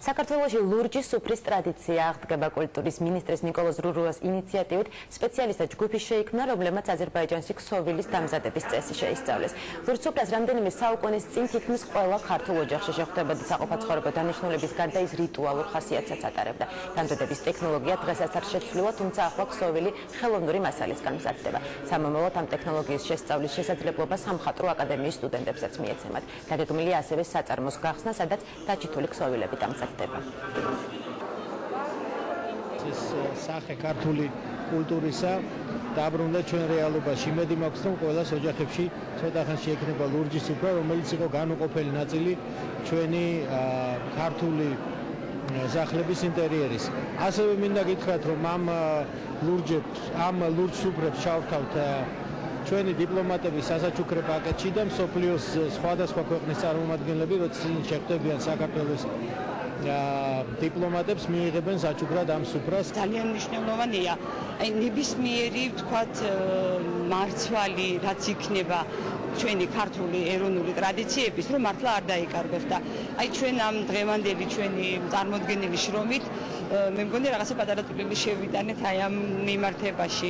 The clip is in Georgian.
საქართველოში ლურჯი სუფრის ტრადიცია აღდგება კულტურის მინისტრის ნიკოლოზ რურუას ინიციატივით სპეციალისტთა ჯგუფი შეიქმნა, რომლებმაც აზერბაიჯანში ქსოვილის დამზადების წესი შეისწავლეს. ლურჯ-სუფრას რამდენიმე საუკუნის წინ თითქმის ყველა ქართულ ოჯახში შეხვდებოდა საყოფაცხოვრებო დანიშნულების გარდა ის რიტუალურ ხასიათსაც ატარებდა. დამზადების ტექნოლოგია დღესაც არ შეცვლილა, თუმცა ახლა ქსოვილი ხელოვნური მასალისგან მზადდება. სამომავლოდ ამ ტექნოლოგიის შესწავლის შესაძლებლობა სამხატვრო აკადემიის სტუდენტებსაც მიეცემათ. დაგეგმილია ასევე საწარმოს გახსნა, სადაც დაჯითული ქსოვილები დამზადდება. ეს სახე ქართული კულტურისა დაბრუნდა ჩვენ რეალობაში. იმედი მაქვს, რომ ყველა ოჯახებში ცოტა ხანში ექნება ლურჯის სუფრა, რომელიც იყო განუყოფელი ნაწილი ჩვენი ქართული სახლების ინტერიერის. ასევე მინდა გითხრათ, რომ ამ ლურჯ სუფრებს ჩავთავთ ჩვენი დიპლომატების სასაჩუქრე პაკეტში და მსოფლიოს სხვადასხვა ქვეყნის წარმომადგენლები, როცა შეხვდებიან საქართველოს დიპლომატებს, მიიღებენ საჩუქრად ამ სუფრას. ძალიან მნიშვნელოვანია, ნებისმიერი ვთქვათ მარცვალი, რაც იქნება ჩვენი ქართული ეროვნული ტრადიციების, რომ მართლა არ დაიკარგოს და ჩვენ ამ დღევანდელი ჩვენი წარმოდგენილი შრომით მე მგონი რაღაცა პატარა წვლილი შევიტანეთ ამ მიმართებაში.